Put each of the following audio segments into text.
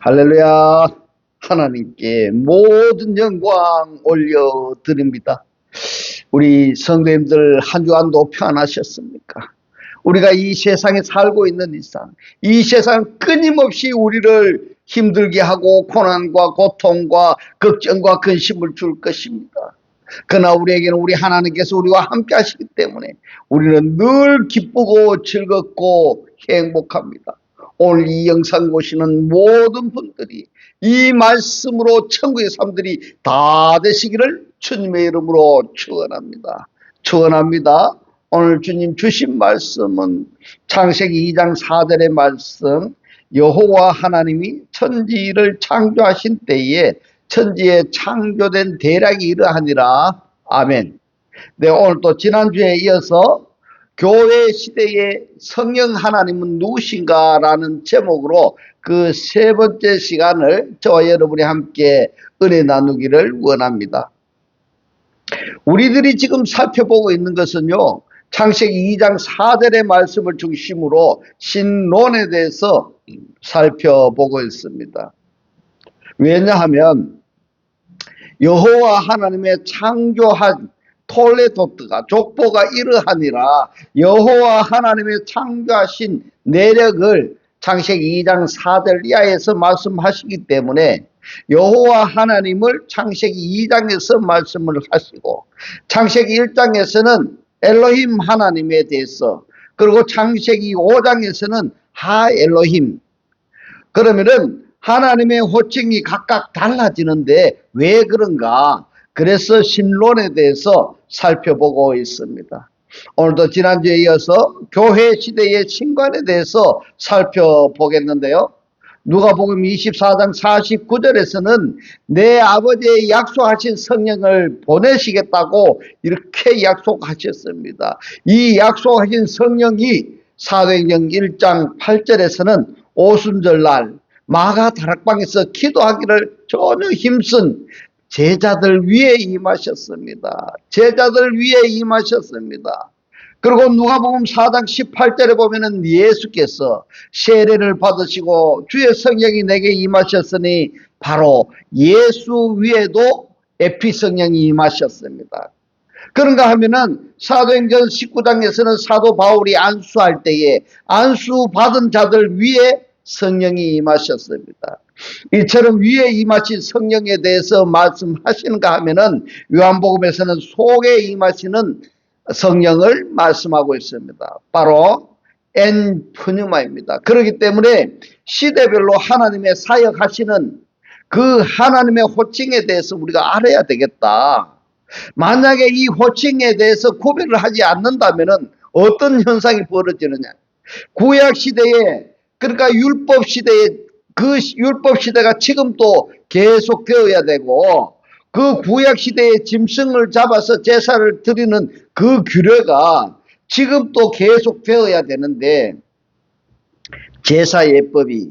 할렐루야. 하나님께 모든 영광 올려드립니다. 우리 성도님들 한 주간도 평안하셨습니까? 우리가 이 세상에 살고 있는 이상, 이 세상 끊임없이 우리를 힘들게 하고 고난과 고통과 걱정과 근심을 줄 것입니다. 그러나 우리에게는 우리 하나님께서 우리와 함께 하시기 때문에 우리는 늘 기쁘고 즐겁고 행복합니다. 오늘 이 영상 보시는 모든 분들이 이 말씀으로 천국의 삶들이 다 되시기를 주님의 이름으로 축원합니다. 축원합니다. 오늘 주님 주신 말씀은 창세기 2장 4절의 말씀, 여호와 하나님이 천지를 창조하신 때에 천지에 창조된 대략이 이러하니라. 아멘. 네, 오늘 또 지난주에 이어서 교회 시대의 성령 하나님은 누구신가 라는 제목으로 그 세 번째 시간을 저와 여러분이 함께 은혜 나누기를 원합니다. 우리들이 지금 살펴보고 있는 것은요, 창세기 2장 4절의 말씀을 중심으로 신론에 대해서 살펴보고 있습니다. 왜냐하면 여호와 하나님의 창조한 톨레도트가 족보가 이러하니라. 여호와 하나님의 창조하신 내력을 창세기 2장 4절 이하에서 말씀하시기 때문에 여호와 하나님을 창세기 2장에서 말씀을 하시고 창세기 1장에서는 엘로힘 하나님에 대해서, 그리고 창세기 5장에서는 하 엘로힘. 그러면은 하나님의 호칭이 각각 달라지는데 왜 그런가? 그래서 신론에 대해서 살펴보고 있습니다. 오늘도 지난주에 이어서 교회 시대의 신관에 대해서 살펴보겠는데요. 누가복음 24장 49절에서는 내 아버지의 약속하신 성령을 보내시겠다고 이렇게 약속하셨습니다. 이 약속하신 성령이 사도행전 1장 8절에서는 오순절날 마가 다락방에서 기도하기를 전혀 힘쓴 제자들 위에 임하셨습니다. 제자들 위에 임하셨습니다. 그리고 누가복음 4장 18절에 보면은 예수께서 세례를 받으시고 주의 성령이 내게 임하셨으니 바로 예수 위에도 에피 성령이 임하셨습니다. 그런가 하면은 사도행전 19장에서는 사도 바울이 안수할 때에 안수 받은 자들 위에 성령이 임하셨습니다. 이처럼 위에 임하신 성령에 대해서 말씀하시는가 하면은 요한복음에서는 속에 임하시는 성령을 말씀하고 있습니다. 바로 엔프뉴마입니다. 그렇기 때문에 시대별로 하나님의 사역하시는 그 하나님의 호칭에 대해서 우리가 알아야 되겠다. 만약에 이 호칭에 대해서 구별을 하지 않는다면은 어떤 현상이 벌어지느냐? 구약 시대에, 그러니까 율법 시대에, 그 율법 시대가 지금도 계속되어야 되고 그 구약 시대의 짐승을 잡아서 제사를 드리는 그 규례가 지금도 계속되어야 되는데 제사 예법이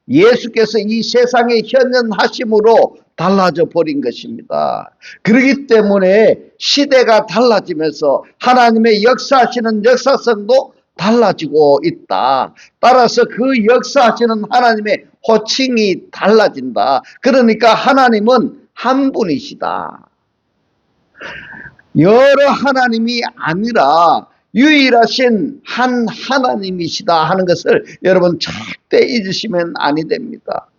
예수께서 이 세상에 현현하심으로 달라져 버린 것입니다. 그렇기 때문에 시대가 달라지면서 하나님의 역사하시는 역사성도 달라지고 있다. 따라서 그 역사하시는 하나님의 호칭이 달라진다. 그러니까 하나님은 한 분이시다. 여러 하나님이 아니라 유일하신 한 하나님이시다 하는 것을 여러분 절대 잊으시면 아니 됩니다.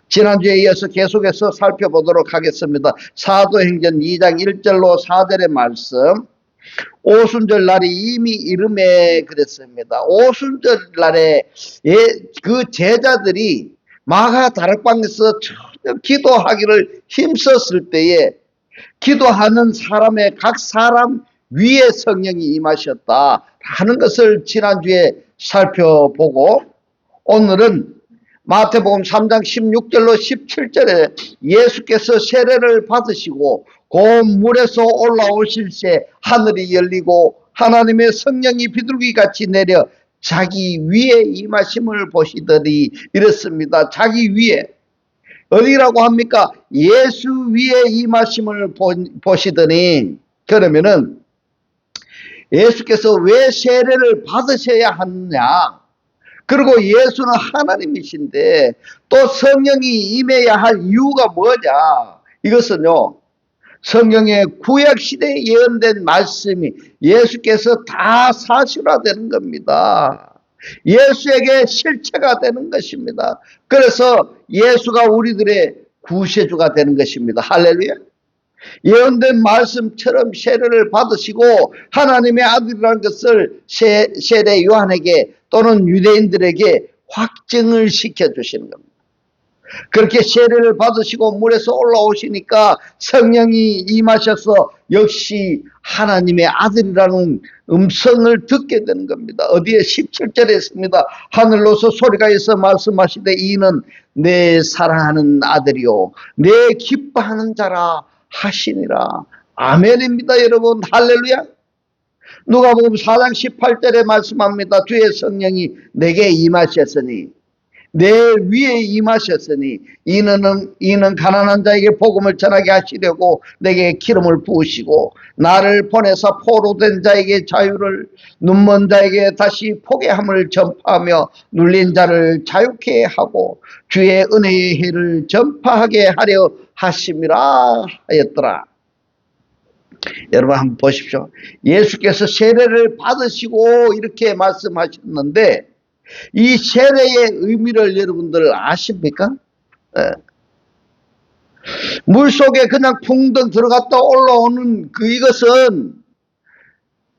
지난주에 이어서 계속해서 살펴보도록 하겠습니다. 사도행전 2장 1절로 4절의 말씀. 오순절 날이 이미 이름에 그랬습니다. 오순절 날에 그 제자들이 마가 다락방에서 전혀 기도하기를 힘썼을 때에 기도하는 사람의 각 사람 위에 성령이 임하셨다 하는 것을 지난주에 살펴보고 오늘은 마태복음 3장 16절로 17절에 예수께서 세례를 받으시고 그 물에서 올라오실 때 하늘이 열리고 하나님의 성령이 비둘기같이 내려 자기 위에 임하심을 보시더니 이렇습니다. 자기 위에. 어디라고 합니까? 예수 위에 임하심을 보시더니, 그러면은 예수께서 왜 세례를 받으셔야 하느냐? 그리고 예수는 하나님이신데 또 성령이 임해야 할 이유가 뭐냐? 이것은요, 성경의 구약시대에 예언된 말씀이 예수께서 다 사실화되는 겁니다. 예수에게 실체가 되는 것입니다. 그래서 예수가 우리들의 구세주가 되는 것입니다. 할렐루야. 예언된 말씀처럼 세례를 받으시고 하나님의 아들이라는 것을 세례 요한에게 또는 유대인들에게 확증을 시켜주시는 겁니다. 그렇게 세례를 받으시고 물에서 올라오시니까 성령이 임하셔서 역시 하나님의 아들이라는 음성을 듣게 되는 겁니다. 어디에 17절에 있습니다. 하늘로서 소리가 있어 말씀하시되 이는 내 사랑하는 아들이요 내 기뻐하는 자라 하시니라. 아멘입니다. 여러분 할렐루야. 누가복음 4장 18절에 말씀합니다. 주의 성령이 내게 임하셨으니 내 위에 임하셨으니 이는 가난한 자에게 복음을 전하게 하시려고 내게 기름을 부으시고 나를 보내사 포로된 자에게 자유를 눈먼 자에게 다시 포개함을 전파하며 눌린 자를 자유케 하고 주의 은혜의 해를 전파하게 하려 하심이라 하였더라. 여러분 한번 보십시오. 예수께서 세례를 받으시고 이렇게 말씀하셨는데 이 세례의 의미를 여러분들 아십니까? 물속에 그냥 풍덩 들어갔다 올라오는 이것은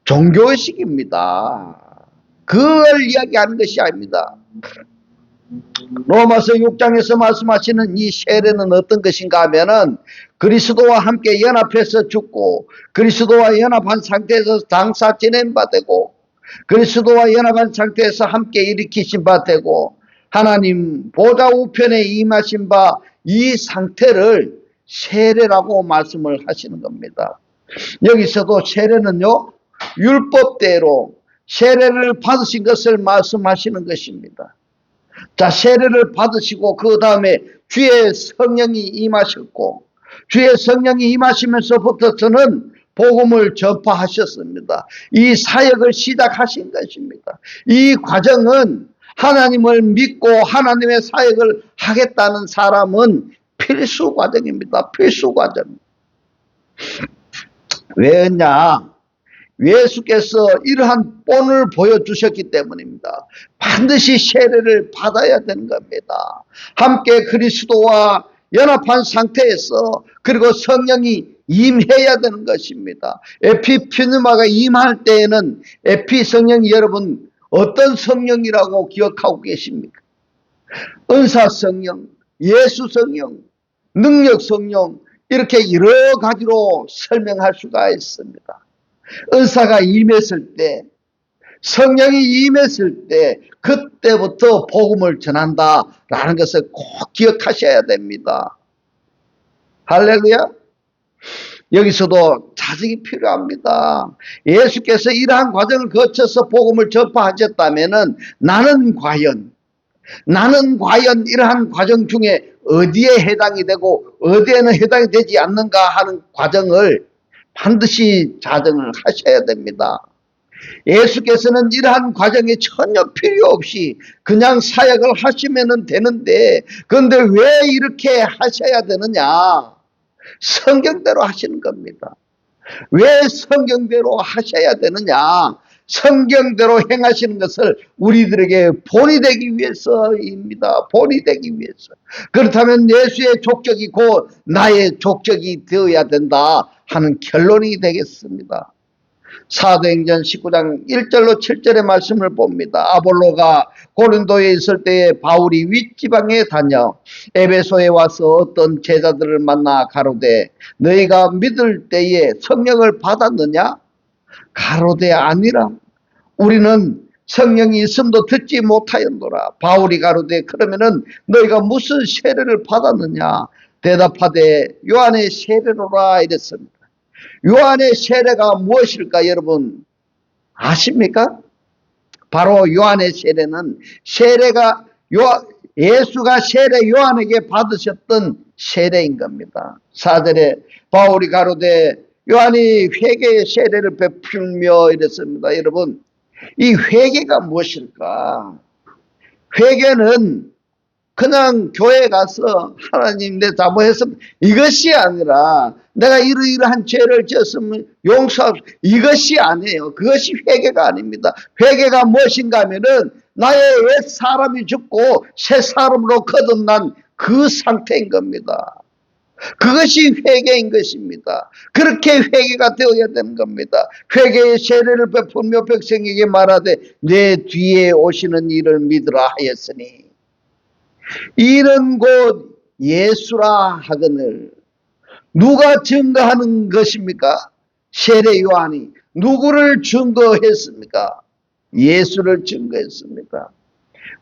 종교의식입니다. 그걸 이야기하는 것이 아닙니다. 로마서 6장에서 말씀하시는 이 세례는 어떤 것인가 하면은 그리스도와 함께 연합해서 죽고 그리스도와 연합한 상태에서 장사 지낸 바 되고 그리스도와 연합한 상태에서 함께 일으키신 바 되고 하나님 보좌 우편에 임하신 바 이 상태를 세례라고 말씀을 하시는 겁니다. 여기서도 세례는요 율법대로 세례를 받으신 것을 말씀하시는 것입니다. 자, 세례를 받으시고 그 다음에 주의 성령이 임하셨고 주의 성령이 임하시면서부터는 복음을 전파하셨습니다. 이 사역을 시작하신 것입니다. 이 과정은 하나님을 믿고 하나님의 사역을 하겠다는 사람은 필수 과정입니다. 필수 과정. 왜냐? 예수께서 이러한 본을 보여주셨기 때문입니다. 반드시 세례를 받아야 되는 겁니다. 함께 그리스도와 연합한 상태에서 그리고 성령이 임해야 되는 것입니다. 에피프뉴마가 임할 때에는 에피 성령이 여러분 어떤 성령이라고 기억하고 계십니까? 은사 성령, 예수 성령, 능력 성령 이렇게 여러 가지로 설명할 수가 있습니다. 은사가 임했을 때 성령이 임했을 때 그때부터 복음을 전한다라는 것을 꼭 기억하셔야 됩니다. 할렐루야. 여기서도 자정이 필요합니다. 예수께서 이러한 과정을 거쳐서 복음을 전파하셨다면 나는 과연 이러한 과정 중에 어디에 해당이 되고 어디에는 해당이 되지 않는가 하는 과정을 반드시 자정을 하셔야 됩니다. 예수께서는 이러한 과정에 전혀 필요 없이 그냥 사역을 하시면 되는데 그런데 왜 이렇게 하셔야 되느냐? 성경대로 하시는 겁니다. 왜 성경대로 하셔야 되느냐? 성경대로 행하시는 것을 우리들에게 본이 되기 위해서입니다. 본이 되기 위해서. 그렇다면 예수의 족적이 곧 나의 족적이 되어야 된다 하는 결론이 되겠습니다. 사도행전 19장 1절로 7절의 말씀을 봅니다. 아볼로가 고린도에 있을 때에 바울이 윗지방에 다녀 에베소에 와서 어떤 제자들을 만나 가로되 너희가 믿을 때에 성령을 받았느냐? 가로되 아니라 우리는 성령이 있음도 듣지 못하였노라. 바울이 가로되 그러면은 너희가 무슨 세례를 받았느냐? 대답하되 요한의 세례로라 이랬습니다. 요한의 세례가 무엇일까 여러분 아십니까? 바로 요한의 세례는 예수가 세례 요한에게 받으셨던 세례인 겁니다. 4절에 바울이 가로되 요한이 회개의 세례를 베풀며 이랬습니다. 여러분 이 회개가 무엇일까? 회개는 그냥 교회 가서 하나님 내 잘못했으면 이것이 아니라 내가 이러이러한 죄를 지었으면 용서하소서 이것이 아니에요. 그것이 회개가 아닙니다. 회개가 무엇인가 하면은 나의 옛 사람이 죽고 새 사람으로 거듭난 그 상태인 겁니다. 그것이 회개인 것입니다. 그렇게 회개가 되어야 되는 겁니다. 회개의 세례를 베풀며 백성에게 말하되 내 뒤에 오시는 이를 믿으라 하였으니 이런 곧 예수라 하거늘. 누가 증거하는 것입니까? 세례 요한이 누구를 증거했습니까? 예수를 증거했습니다.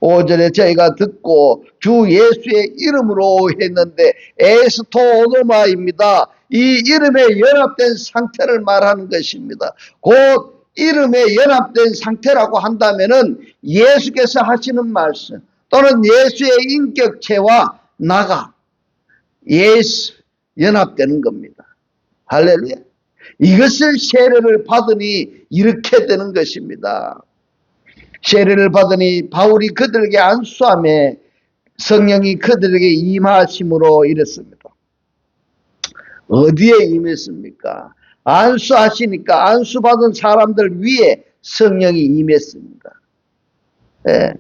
5절에 저희가 듣고 주 예수의 이름으로 했는데 에스토노마입니다. 이 이름에 연합된 상태를 말하는 것입니다. 곧 이름에 연합된 상태라고 한다면은 예수께서 하시는 말씀 또는 예수의 인격체와 나가 예수 연합되는 겁니다. 할렐루야. 이것을 세례를 받으니 이렇게 되는 것입니다. 세례를 받으니 바울이 그들에게 안수함에 성령이 그들에게 임하심으로 이랬습니다. 어디에 임했습니까? 안수하시니까 안수받은 사람들 위에 성령이 임했습니다. 예.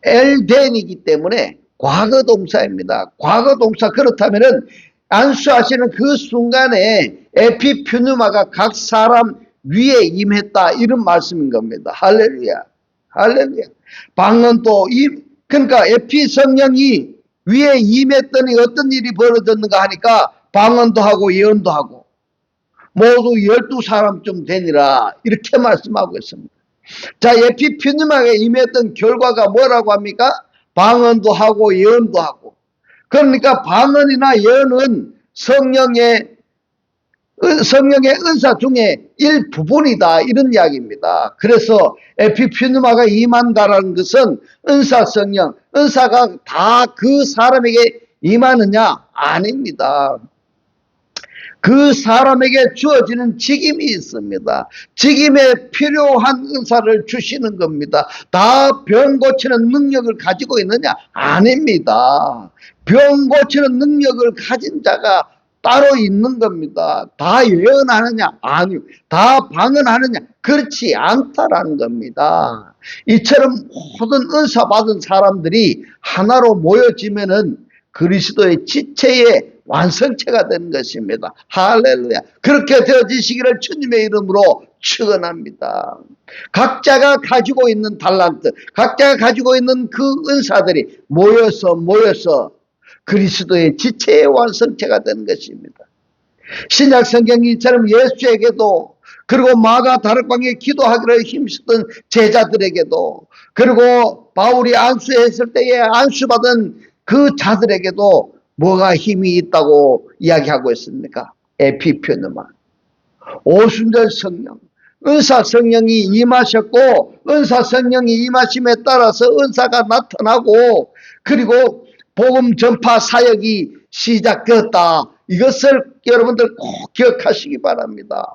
엘덴이기 때문에 과거 동사입니다. 과거 동사. 그렇다면은 안수하시는 그 순간에 에피퓨누마가 각 사람 위에 임했다 이런 말씀인 겁니다. 할렐루야. 할렐루야. 방언도 그러니까 에피 성령이 위에 임했더니 어떤 일이 벌어졌는가 하니까 방언도 하고 예언도 하고 모두 12사람쯤 되니라 이렇게 말씀하고 있습니다. 자, 에피퓨누마에 임했던 결과가 뭐라고 합니까? 방언도 하고 예언도 하고. 그러니까 방언이나 예언은 성령의 은사 중에 일부분이다 이런 이야기입니다. 그래서 에피퓨누마가 임한다라는 것은 은사 성령, 은사가 다 그 사람에게 임하느냐? 아닙니다. 그 사람에게 주어지는 직임이 있습니다. 직임에 필요한 은사를 주시는 겁니다. 다 병 고치는 능력을 가지고 있느냐? 아닙니다. 병 고치는 능력을 가진 자가 따로 있는 겁니다. 다 예언하느냐? 아니요. 다 방언하느냐? 그렇지 않다라는 겁니다. 이처럼 모든 은사 받은 사람들이 하나로 모여지면은 그리스도의 지체의 완성체가 되는 것입니다. 할렐루야. 그렇게 되어지시기를 주님의 이름으로 축원합니다. 각자가 가지고 있는 달란트, 각자가 가지고 있는 그 은사들이 모여서 그리스도의 지체의 완성체가 되는 것입니다. 신약 성경이처럼 예수에게도 그리고 마가 다락방에 기도하기를 힘쓰던 제자들에게도 그리고 바울이 안수했을 때에 안수받은 그 자들에게도 뭐가 힘이 있다고 이야기하고 있습니까? 에피퓨누마, 오순절 성령, 은사 성령이 임하셨고 은사 성령이 임하심에 따라서 은사가 나타나고 그리고 복음 전파 사역이 시작되었다. 이것을 여러분들 꼭 기억하시기 바랍니다.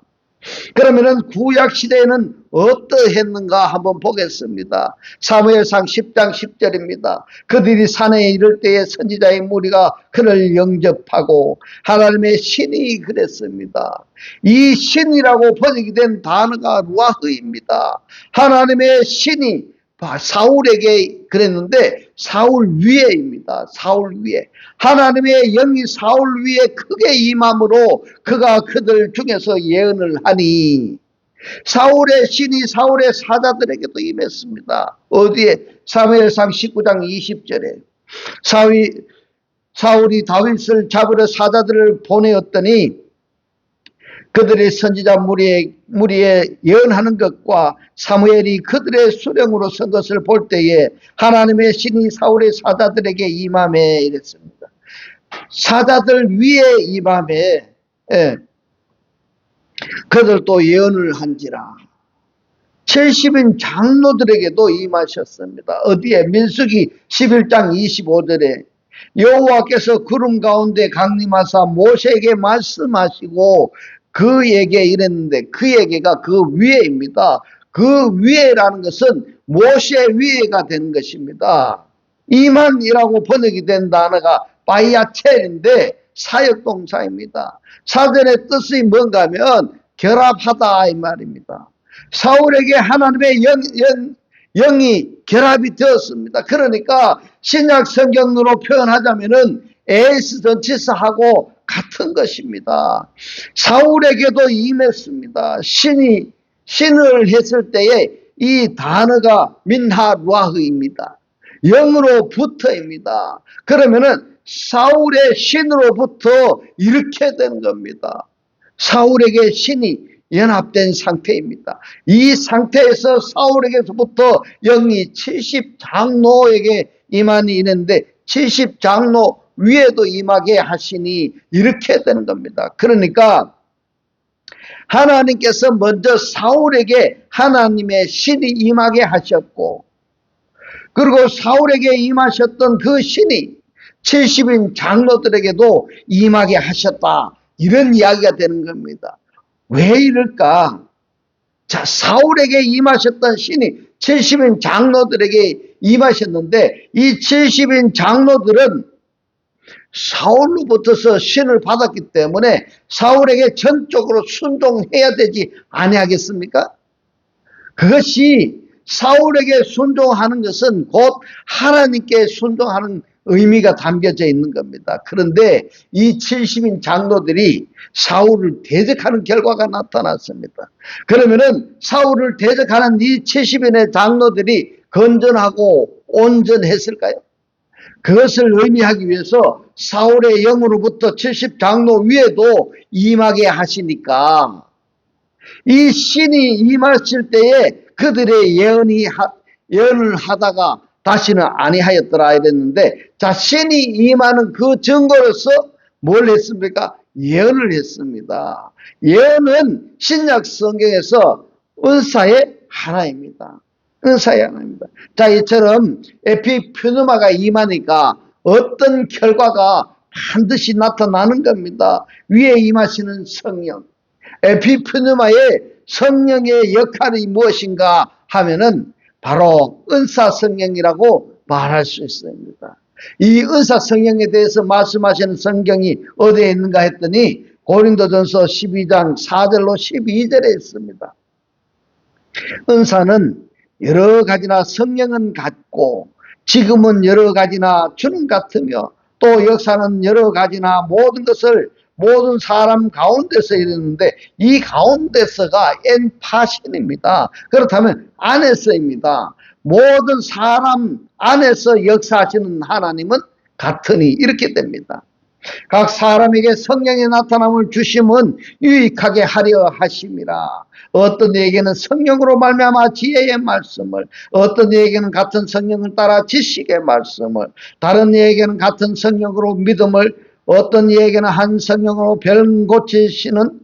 그러면은 구약 시대에는 어떠했는가 한번 보겠습니다. 사무엘상 10장 10절입니다. 그들이 산에 이를 때에 선지자의 무리가 그를 영접하고 하나님의 신이 그랬습니다. 이 신이라고 번역이 된 단어가 루아흐입니다. 하나님의 신이 사울에게 그랬는데 사울 위에입니다. 사울 위에. 하나님의 영이 사울 위에 크게 임함으로 그가 그들 중에서 예언을 하니 사울의 신이 사울의 사자들에게도 임했습니다. 어디에? 사무엘상 19장 20절에 사울이 다윗을 잡으러 사자들을 보내었더니 그들의 선지자 무리에 예언하는 것과 사무엘이 그들의 수령으로 선 것을 볼 때에 하나님의 신이 사울의 사자들에게 임함에 이랬습니다. 사자들 위에 임함에 그들도 예언을 한지라. 70인 장로들에게도 임하셨습니다. 어디에? 민수기 11장 25절에 여호와께서 구름 가운데 강림하사 모세에게 말씀하시고 그에게 이랬는데 그에게가 그 위에입니다. 그 위에라는 것은 모세 위에가 된 것입니다. 이만이라고 번역이 된 단어가 바이아첼인데 사역동사입니다. 사전의 뜻이 뭔가 하면 결합하다 이 말입니다. 사울에게 하나님의 영이 결합이 되었습니다. 그러니까 신약 성경으로 표현하자면은 에스 전치사하고 같은 것입니다. 사울에게도 임했습니다. 신을 했을 때에 이 단어가 민하루아흐입니다. 영으로부터입니다. 그러면은 사울의 신으로부터 이렇게 된 겁니다. 사울에게 신이 연합된 상태입니다. 이 상태에서 사울에게서부터 영이 70장로에게 임하니 있는데 70장로 위에도 임하게 하시니 이렇게 되는 겁니다. 그러니까 하나님께서 먼저 사울에게 하나님의 신이 임하게 하셨고, 그리고 사울에게 임하셨던 그 신이 70인 장로들에게도 임하게 하셨다. 이런 이야기가 되는 겁니다. 왜 이럴까? 자, 사울에게 임하셨던 신이 70인 장로들에게 임하셨는데, 이 70인 장로들은 사울로부터서 신을 받았기 때문에 사울에게 전적으로 순종해야 되지 아니하겠습니까? 그것이 사울에게 순종하는 것은 곧 하나님께 순종하는 의미가 담겨져 있는 겁니다. 그런데 이 70인 장로들이 사울을 대적하는 결과가 나타났습니다. 그러면은 사울을 대적하는 이 70인의 장로들이 건전하고 온전했을까요? 그것을 의미하기 위해서 사울의 영으로부터 70장로 위에도 임하게 하시니까 이 신이 임하실 때에 그들의 예언을 하다가 다시는 아니하였더라 이랬는데, 자, 신이 임하는 그 증거로서 뭘 했습니까? 예언을 했습니다. 예언은 신약 성경에서 은사의 하나입니다. 은사의 하나입니다. 자, 이처럼 에피푸누마가 임하니까 어떤 결과가 반드시 나타나는 겁니다. 위에 임하시는 성령. 에피푸누마의 성령의 역할이 무엇인가 하면은 바로 은사 성령이라고 말할 수 있습니다. 이 은사 성령에 대해서 말씀하시는 성경이 어디에 있는가 했더니 고린도전서 12장 4절로 12절에 있습니다. 은사는 여러 가지나 성령은 같고 지금은 여러 가지나 주는 같으며 또 역사는 여러 가지나 모든 사람 가운데서 이르는데 이 가운데서가 엔파신입니다. 그렇다면 안에서입니다. 모든 사람 안에서 역사하시는 하나님은 같으니 이렇게 됩니다. 각 사람에게 성령의 나타남을 주심은 유익하게 하려 하심이라. 어떤 이에게는 성령으로 말미암아 지혜의 말씀을, 어떤 이에게는 같은 성령을 따라 지식의 말씀을, 다른 이에게는 같은 성령으로 믿음을, 어떤 이에게는 한 성령으로 병 고치시는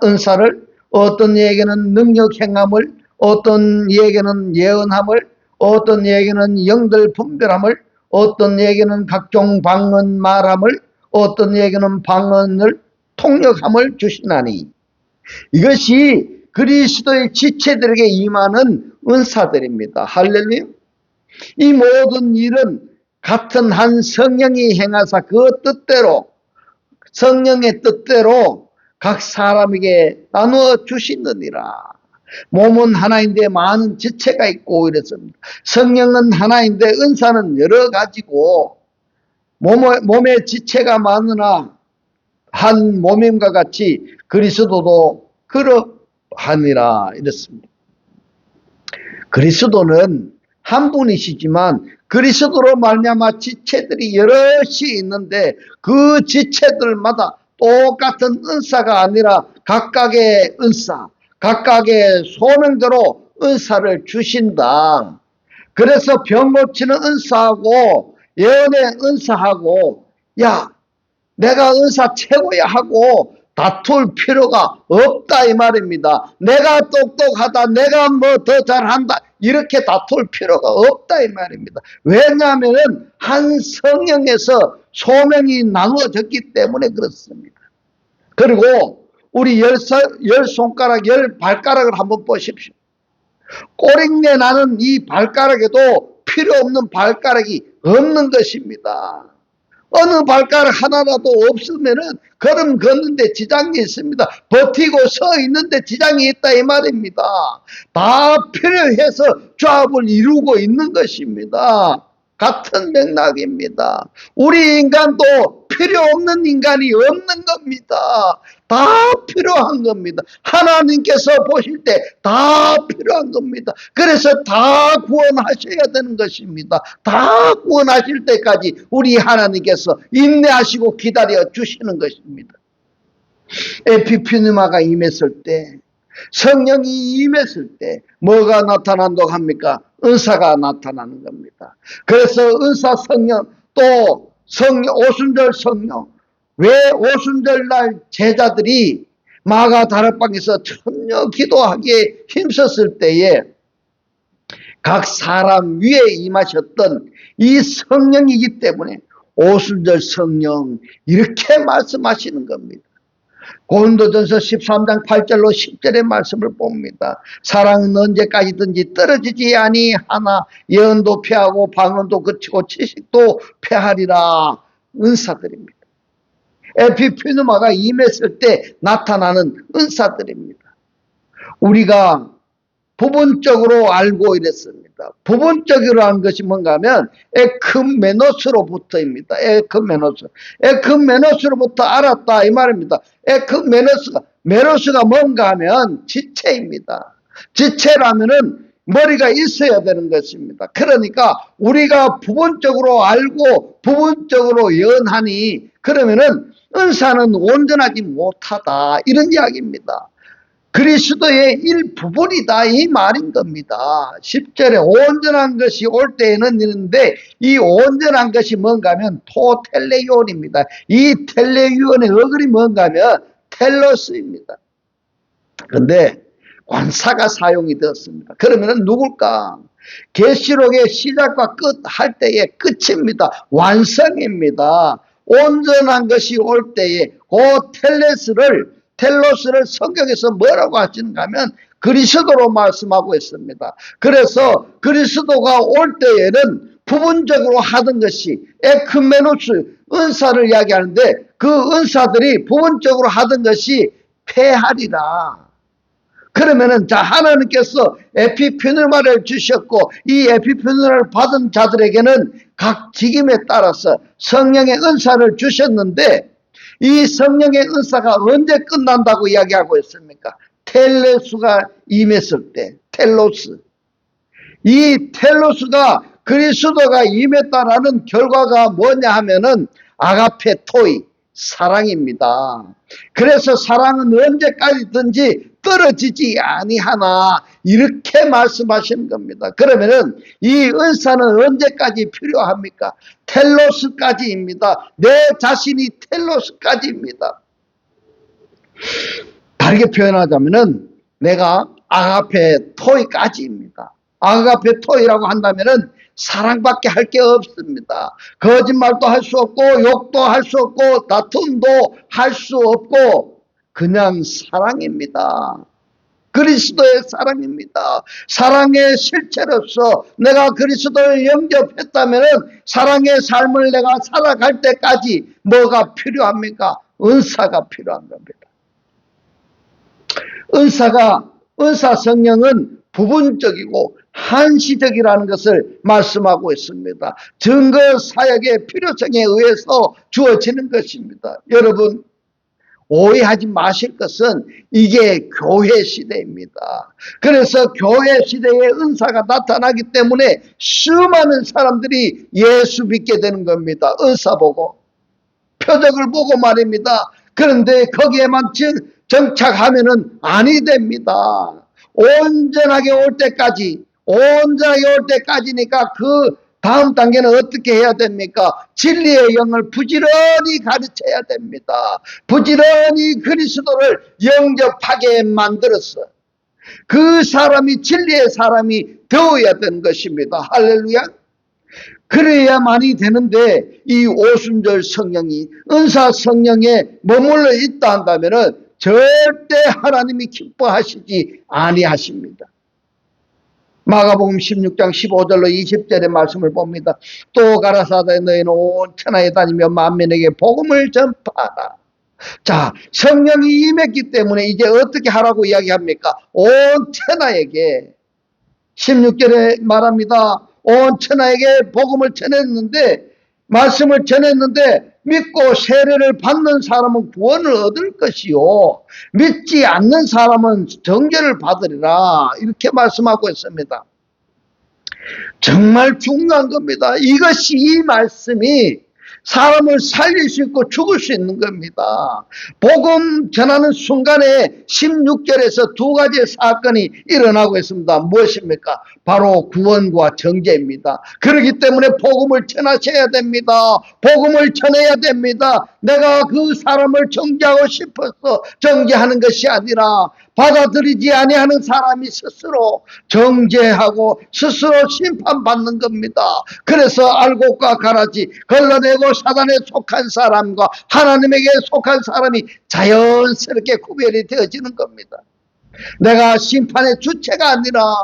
은사를, 어떤 이에게는 능력 행함을, 어떤 이에게는 예언함을, 어떤 이에게는 영들 분별함을, 어떤 이에게는 각종 방언 말함을, 어떤 이에게는 방언을 통역함을 주시나니. 이것이 그리스도의 지체들에게 임하는 은사들입니다. 할렐루야. 이 모든 일은 같은 한 성령이 행하사 그 뜻대로, 성령의 뜻대로 각 사람에게 나누어 주시느니라. 몸은 하나인데 많은 지체가 있고 이랬습니다. 성령은 하나인데 은사는 여러 가지고 몸의 지체가 많으나 한 몸임과 같이 그리스도도 그러하니라 이랬습니다. 그리스도는 한 분이시지만 그리스도로 말미암아 지체들이 여럿이 있는데 그 지체들마다 똑같은 은사가 아니라 각각의 은사, 각각의 소명대로 은사를 주신다. 그래서 병 고치는 은사하고 예언의 은사하고 야 내가 은사 최고야 하고 다툴 필요가 없다 이 말입니다. 내가 똑똑하다, 내가 뭐 더 잘한다 이렇게 다툴 필요가 없다 이 말입니다. 왜냐하면 한 성령에서 소명이 나누어졌기 때문에 그렇습니다. 그리고 우리 열 손가락, 열 발가락을 한번 보십시오. 꼬링내 나는 이 발가락에도 필요 없는 발가락이 없는 것입니다. 어느 발가락 하나라도 없으면은 걸음 걷는데 지장이 있습니다. 버티고 서 있는데 지장이 있다 이 말입니다. 다 필요해서 조합을 이루고 있는 것입니다. 같은 맥락입니다. 우리 인간도 필요 없는 인간이 없는 겁니다. 다 필요한 겁니다. 하나님께서 보실 때 다 필요한 겁니다. 그래서 다 구원하셔야 되는 것입니다. 다 구원하실 때까지 우리 하나님께서 인내하시고 기다려 주시는 것입니다. 에피푸니마가 임했을 때, 성령이 임했을 때 뭐가 나타난다고 합니까? 은사가 나타나는 겁니다. 그래서 은사 성령, 또 성령, 오순절 성령, 왜 오순절 날 제자들이 마가 다락방에서 천녀 기도하기에 힘썼을 때에 각 사람 위에 임하셨던 이 성령이기 때문에 오순절 성령 이렇게 말씀하시는 겁니다. 고린도전서 13장 8절로 10절의 말씀을 봅니다. 사랑은 언제까지든지 떨어지지 아니하나 예언도 패하고 방언도 그치고 지식도 패하리라. 은사들입니다. 에피푸니마가 임했을 때 나타나는 은사들입니다. 우리가 부분적으로 알고 이랬습니다. 부분적으로 하는 것이 뭔가 하면 에크메노스로부터입니다. 에크메노스로부터 알았다 이 말입니다. 메노스가 뭔가 하면 지체입니다. 지체라면은 머리가 있어야 되는 것입니다. 그러니까 우리가 부분적으로 알고 부분적으로 연하니 그러면은 은사는 온전하지 못하다 이런 이야기입니다. 그리스도의 일부분이다 이 말인 겁니다. 10절에 온전한 것이 올 때에는 이런데 이 온전한 것이 뭔가 하면 토텔레이온입니다. 이 텔레이온의 어글이 뭔가 하면 텔로스입니다. 그런데 관사가 사용이 되었습니다. 그러면은 누굴까? 계시록의 시작과 끝 할 때의 끝입니다. 완성입니다. 온전한 것이 올 때에 그 텔로스를 성경에서 뭐라고 하시는가 하면 그리스도로 말씀하고 있습니다. 그래서 그리스도가 올 때에는 부분적으로 하던 것이 에크메노스 은사를 이야기하는데 그 은사들이 부분적으로 하던 것이 패하리라. 그러면은 자 하나님께서 에피푸니마를 주셨고 이 에피푸니마를 받은 자들에게는 각 직임에 따라서 성령의 은사를 주셨는데 이 성령의 은사가 언제 끝난다고 이야기하고 있습니까? 텔레수가 임했을 때 텔로스. 이 텔로스가 그리스도가 임했다라는 결과가 뭐냐 하면은 아가페 토이 사랑입니다. 그래서 사랑은 언제까지든지 떨어지지 아니하나 이렇게 말씀하시는 겁니다. 그러면은 이 은사는 언제까지 필요합니까? 텔로스까지입니다. 내 자신이 텔로스까지입니다. 다르게 표현하자면은 내가 아가페 토이까지입니다. 아가페 토이라고 한다면은 사랑밖에 할 게 없습니다. 거짓말도 할 수 없고 욕도 할 수 없고 다툼도 할 수 없고 그냥 사랑입니다. 그리스도의 사랑입니다. 사랑의 실체로서 내가 그리스도를 영접했다면 사랑의 삶을 내가 살아갈 때까지 뭐가 필요합니까? 은사가 필요한 겁니다. 은사 성령은 부분적이고 한시적이라는 것을 말씀하고 있습니다. 증거 사역의 필요성에 의해서 주어지는 것입니다. 여러분 오해하지 마실 것은 이게 교회 시대입니다. 그래서 교회 시대에 은사가 나타나기 때문에 수많은 사람들이 예수 믿게 되는 겁니다. 은사 보고 표적을 보고 말입니다. 그런데 거기에만 정착하면은 아니 됩니다. 온전하게 올 때까지니까 그 다음 단계는 어떻게 해야 됩니까? 진리의 영을 부지런히 가르쳐야 됩니다. 부지런히 그리스도를 영접하게 만들어서 그 사람이 진리의 사람이 되어야 되는 것입니다. 할렐루야. 그래야만이 되는데 이 오순절 성령이 은사 성령에 머물러 있다 한다면은 절대 하나님이 기뻐하시지 아니하십니다. 마가복음 16장 15절로 20절의 말씀을 봅니다. 또 가라사대 너희는 온 천하에 다니며 만민에게 복음을 전파하라. 자, 성령이 임했기 때문에 이제 어떻게 하라고 이야기합니까? 온 천하에게 16절에 말합니다. 온 천하에게 복음을 전했는데, 말씀을 전했는데 믿고 세례를 받는 사람은 구원을 얻을 것이요 믿지 않는 사람은 정죄를 받으리라, 이렇게 말씀하고 있습니다. 정말 중요한 겁니다. 이것이, 이 말씀이 사람을 살릴 수 있고 죽을 수 있는 겁니다. 복음 전하는 순간에 16절에서 두 가지의 사건이 일어나고 있습니다. 무엇입니까? 바로 구원과 정죄입니다. 그렇기 때문에 복음을 전하셔야 됩니다. 복음을 전해야 됩니다. 내가 그 사람을 정죄하고 싶어서 정죄하는 것이 아니라 받아들이지 아니하는 사람이 스스로 정죄하고 스스로 심판받는 겁니다. 그래서 알곡과 가라지, 걸러내고 사단에 속한 사람과 하나님에게 속한 사람이 자연스럽게 구별이 되어지는 겁니다. 내가 심판의 주체가 아니라,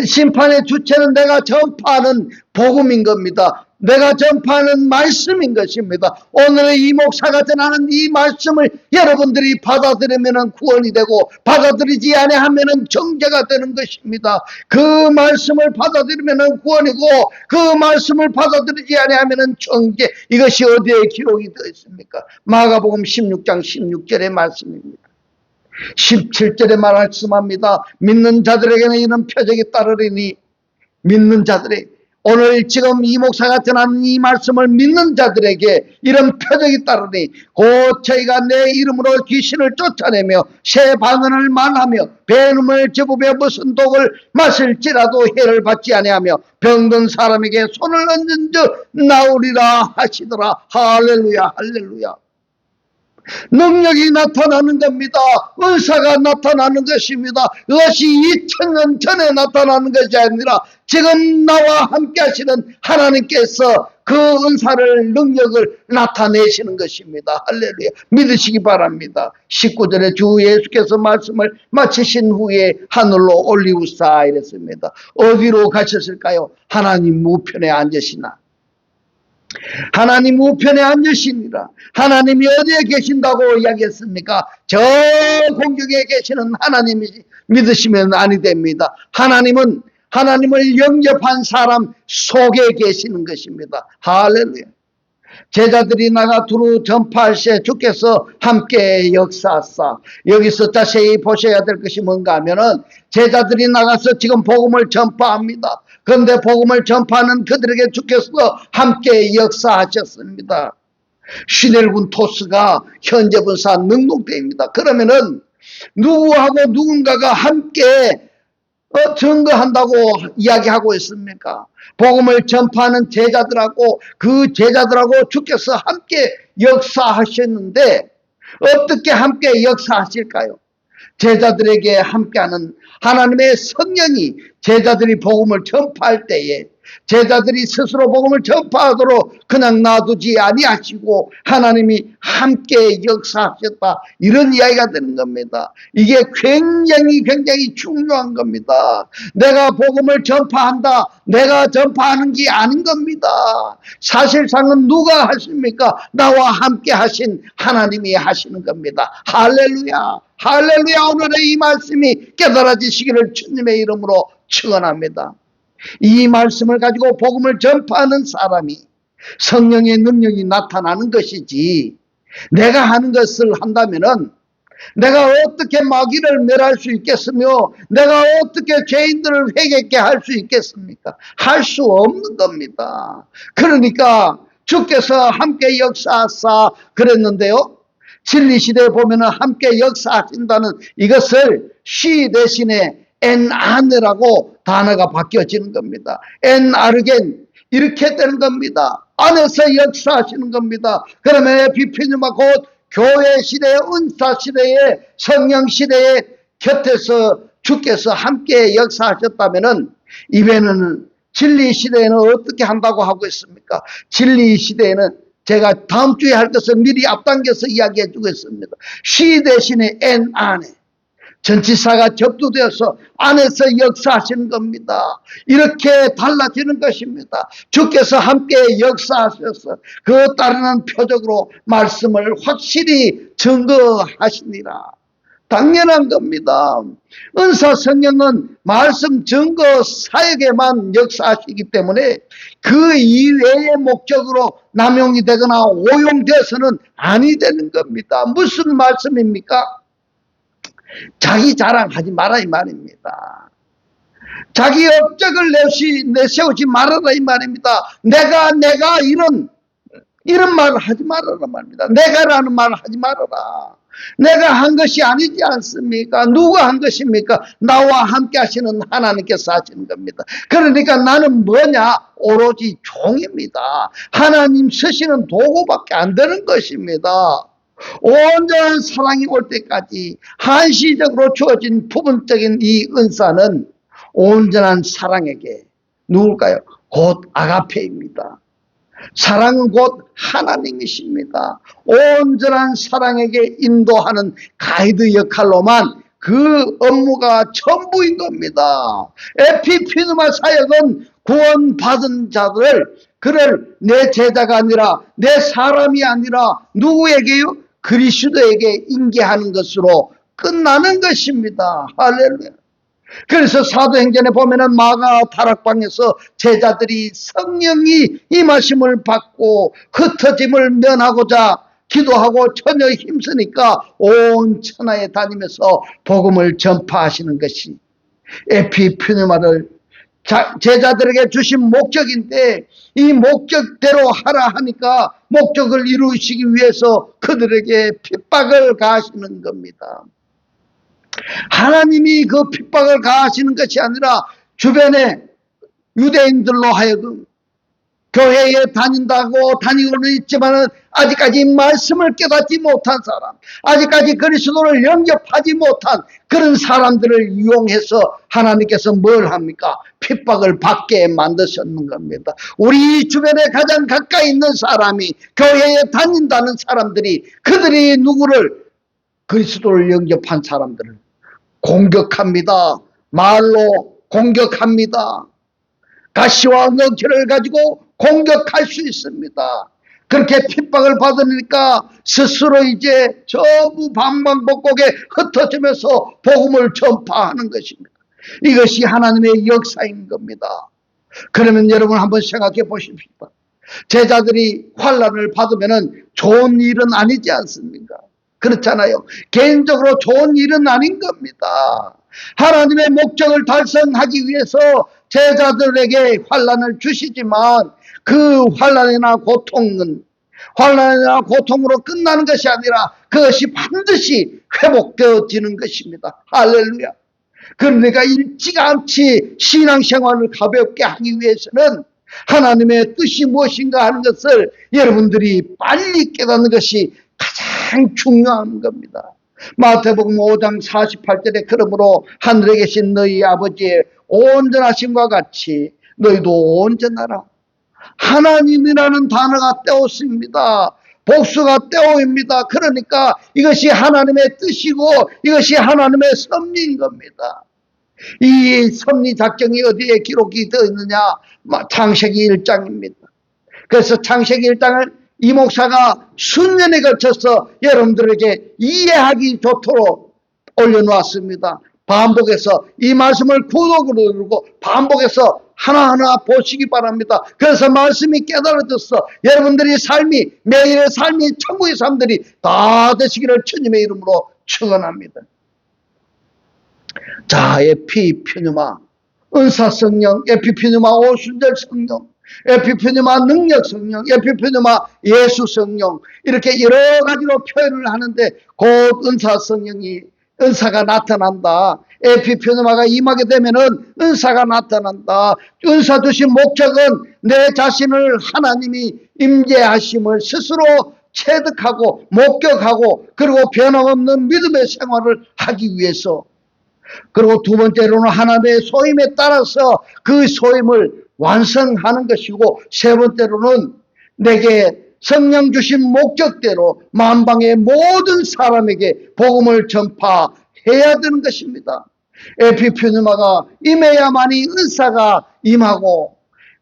심판의 주체는 내가 전파하는 복음인 겁니다. 내가 전파하는 말씀인 것입니다. 오늘의 이 목사가 전하는 이 말씀을 여러분들이 받아들이면 구원이 되고, 받아들이지 아니하면 정죄가 되는 것입니다. 그 말씀을 받아들이면 구원이고, 그 말씀을 받아들이지 아니하면 정죄. 이것이 어디에 기록이 되어 있습니까? 마가복음 16장 16절의 말씀입니다. 17절에 말씀합니다. 믿는 자들에게는 이런 표적이 따르리니, 믿는 자들이, 오늘 지금 이 목사가 전하는 이 말씀을 믿는 자들에게 이런 표적이 따르니, 곧 저희가 내 이름으로 귀신을 쫓아내며 새 방언을 말하며 뱀을 접으며 무슨 독을 마실지라도 해를 받지 아니하며 병든 사람에게 손을 얹은 즉 나으리라 하시더라. 할렐루야, 할렐루야. 능력이 나타나는 겁니다. 은사가 나타나는 것입니다. 그것이 2000년 전에 나타나는 것이 아니라 지금 나와 함께 하시는 하나님께서 그 은사를, 능력을 나타내시는 것입니다. 할렐루야. 믿으시기 바랍니다. 19절에 주 예수께서 말씀을 마치신 후에 하늘로 올리우사 이랬습니다. 어디로 가셨을까요? 하나님 우편에 앉으시나. 하나님 우편에 앉으시니라. 하나님이 어디에 계신다고 이야기했습니까? 저 공중에 계시는 하나님이지, 믿으시면 아니 됩니다. 하나님을 영접한 사람 속에 계시는 것입니다. 할렐루야. 제자들이 나가 두루 전파할 때 주께서 함께 역사하사. 여기서 자세히 보셔야 될 것이 뭔가 하면은, 제자들이 나가서 지금 복음을 전파합니다. 그런데 복음을 전파하는 그들에게 주께서 함께 역사하셨습니다. 시넬군 토스가 현재 분사 능동대입니다. 그러면은 누구하고 누군가가 함께 증거한다고 이야기하고 있습니까? 복음을 전파하는 제자들하고, 그 제자들하고 주께서 함께 역사하셨는데 어떻게 함께 역사하실까요? 제자들에게 함께하는 하나님의 성령이 제자들이 복음을 전파할 때에 제자들이 스스로 복음을 전파하도록 그냥 놔두지 아니하시고 하나님이 함께 역사하셨다, 이런 이야기가 되는 겁니다. 이게 굉장히 중요한 겁니다. 내가 복음을 전파한다, 내가 전파하는 게 아닌 겁니다. 사실상은 누가 하십니까? 나와 함께 하신 하나님이 하시는 겁니다. 할렐루야, 할렐루야. 오늘의 이 말씀이 깨달아지시기를 주님의 이름으로 축원합니다. 이 말씀을 가지고 복음을 전파하는 사람이 성령의 능력이 나타나는 것이지, 내가 하는 것을 한다면은 내가 어떻게 마귀를 멸할 수 있겠으며 내가 어떻게 죄인들을 회개케 할 수 있겠습니까? 할 수 없는 겁니다. 그러니까 주께서 함께 역사하사 그랬는데요, 진리시대에 보면은 함께 역사하신다는 이것을 she 대신에 엔아르라고 단어가 바뀌어지는 겁니다. 엔아르겐, 이렇게 되는 겁니다. 안에서 역사하시는 겁니다. 그러면 비피누마 곧 교회 시대의 은사 시대에, 성령 시대에 곁에서 주께서 함께 역사하셨다면은, 이번에는 진리 시대에는 어떻게 한다고 하고 있습니까? 진리 시대에는 제가 다음 주에 할 것을 미리 앞당겨서 이야기해 주겠습니다. 시 대신에 엔 안에, 전치사가 접두되어서 안에서 역사하시는 겁니다. 이렇게 달라지는 것입니다. 주께서 함께 역사하셔서 그 따르는 표적으로 말씀을 확실히 증거하시니라. 당연한 겁니다. 은사 성령은 말씀 증거 사역에만 역사하시기 때문에 그 이외의 목적으로 남용이 되거나 오용돼서는 아니 되는 겁니다. 무슨 말씀입니까? 자기 자랑하지 마라 이 말입니다. 자기 업적을 내세우지 말아라 이 말입니다. 내가 이런 말을 하지 말아라 말입니다. 내가라는 말을 하지 말아라. 내가 한 것이 아니지 않습니까? 누가 한 것입니까? 나와 함께 하시는 하나님께서 하시는 겁니다. 그러니까 나는 뭐냐? 오로지 종입니다. 하나님 쓰시는 도구밖에 안 되는 것입니다. 온전한 사랑이 올 때까지 한시적으로 주어진 부분적인 이 은사는 온전한 사랑에게 누굴까요? 곧 아가페입니다. 사랑은 곧 하나님이십니다. 온전한 사랑에게 인도하는 가이드 역할로만 그 업무가 전부인 겁니다. 에피피누마 사역은 구원받은 자들을 그를 내 제자가 아니라 내 사람이 아니라 누구에게요? 그리스도에게 인계하는 것으로 끝나는 것입니다. 할렐루야. 그래서 사도행전에 보면은 마가 다락방에서 제자들이 성령이 임하심을 받고 흩어짐을 면하고자 기도하고 전혀 힘쓰니까 온 천하에 다니면서 복음을 전파하시는 것이 에피푸네마를 제자들에게 주신 목적인데 이 목적대로 하라 하니까 목적을 이루시기 위해서 그들에게 핍박을 가하시는 겁니다. 하나님이 그 핍박을 가하시는 것이 아니라 주변에 유대인들로 하여금 교회에 다니고는 있지만 아직까지 말씀을 깨닫지 못한 사람, 아직까지 그리스도를 영접하지 못한 그런 사람들을 이용해서 하나님께서 뭘 합니까? 핍박을 받게 만드셨는 겁니다. 우리 주변에 가장 가까이 있는 사람이 교회에 다닌다는 사람들이 그들이 누구를? 그리스도를 영접한 사람들을 공격합니다. 말로 공격합니다. 가시와 엉겅퀴를 가지고 공격할 수 있습니다. 그렇게 핍박을 받으니까 스스로 이제 전부 방방곡곡에 흩어지면서 복음을 전파하는 것입니다. 이것이 하나님의 역사인 겁니다. 그러면 여러분 한번 생각해 보십시오. 제자들이 환난을 받으면 좋은 일은 아니지 않습니까? 그렇잖아요. 개인적으로 좋은 일은 아닌 겁니다. 하나님의 목적을 달성하기 위해서 제자들에게 환난을 주시지만 그 환난이나 고통으로 끝나는 것이 아니라 그것이 반드시 회복되어지는 것입니다. 할렐루야. 그러니까 일찌감치 신앙생활을 가볍게 하기 위해서는 하나님의 뜻이 무엇인가 하는 것을 여러분들이 빨리 깨닫는 것이 가장 중요한 겁니다. 마태복음 5장 48절에 그러므로 하늘에 계신 너희 아버지의 온전하심과 같이 너희도 온전하라. 하나님이라는 단어가 떼었습니다. 복수가 떼어입니다. 그러니까 이것이 하나님의 뜻이고 이것이 하나님의 섭리인 겁니다. 이 섭리 작정이 어디에 기록이 되어 있느냐? 창세기 1장입니다. 그래서 창세기 1장을 이 목사가 수년에 걸쳐서 여러분들에게 이해하기 좋도록 올려놓았습니다. 반복해서 이 말씀을 구독으로 누르고 반복해서 하나하나 보시기 바랍니다. 그래서 말씀이 깨달아져서 여러분들이 삶이 매일의 삶이 천국의 삶들이 다 되시기를 주님의 이름으로 축원합니다. 자, 에피푸네마 은사성령, 에피푸네마 오순절 성령, 에피푸네마 능력 성령, 에피푸네마 예수 성령, 이렇게 여러 가지로 표현을 하는데 곧 은사 성령이 은사가 나타난다. 에피푸네마가 임하게 되면은 은사가 나타난다. 은사 주신 목적은 내 자신을 하나님이 임재하심을 스스로 체득하고 목격하고 그리고 변함없는 믿음의 생활을 하기 위해서, 그리고 두 번째로는 하나님의 소임에 따라서 그 소임을 완성하는 것이고, 세 번째로는 내게 성령 주신 목적대로 만방의 모든 사람에게 복음을 전파해야 해야 되는 것입니다. 에피프니마가 임해야만이 은사가 임하고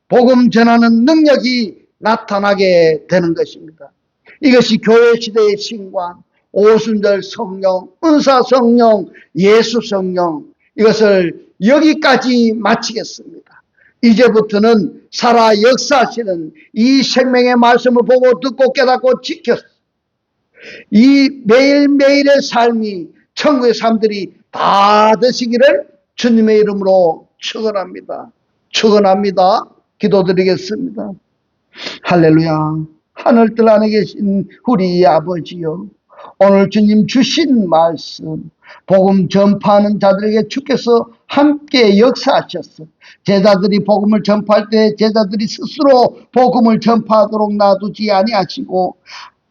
복음 전하는 능력이 나타나게 되는 것입니다. 이것이 교회 시대의 신관, 오순절 성령, 은사 성령, 예수 성령, 이것을 여기까지 마치겠습니다. 이제부터는 살아 역사하시는 이 생명의 말씀을 보고 듣고 깨닫고 지켰어. 이 매일매일의 삶이 천국의 삶들이 다 되시기를 주님의 이름으로 축원합니다. 축원합니다. 기도드리겠습니다. 할렐루야. 하늘들 안에 계신 우리 아버지요, 오늘 주님 주신 말씀 복음 전파하는 자들에게 주께서 함께 역사하셨어. 제자들이 복음을 전파할 때 제자들이 스스로 복음을 전파하도록 놔두지 아니하시고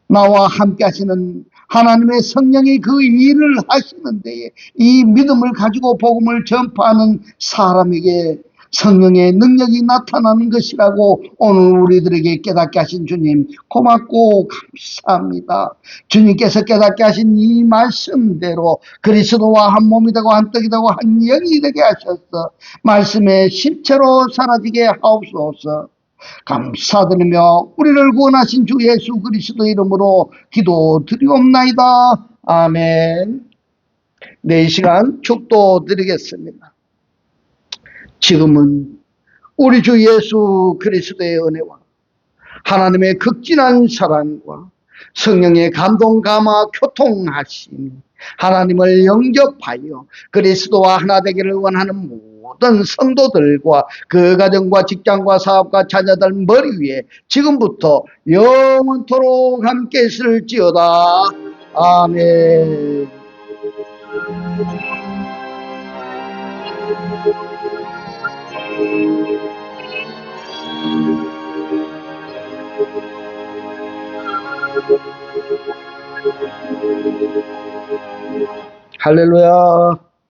나와 함께 하시는 하나님의 성령이 그 일을 하시는 데에 이 믿음을 가지고 복음을 전파하는 사람에게 성령의 능력이 나타나는 것이라고 오늘 우리들에게 깨닫게 하신 주님 고맙고 감사합니다. 주님께서 깨닫게 하신 이 말씀대로 그리스도와 한 몸이 되고 한 떡이 되고 한 영이 되게 하셔서 말씀의 실체로 사라지게 하옵소서. 감사드리며 우리를 구원하신 주 예수 그리스도 이름으로 기도드리옵나이다. 아멘. 네, 이 시간 축도 드리겠습니다. 지금은 우리 주 예수 그리스도의 은혜와 하나님의 극진한 사랑과 성령의 감동 감화 교통하심이 하나님을 영접하여 그리스도와 하나 되기를 원하는 모든 성도들과 그 가정과 직장과 사업과 자녀들 머리 위에 지금부터 영원토록 함께 있을지어다. 아멘. 할렐루야.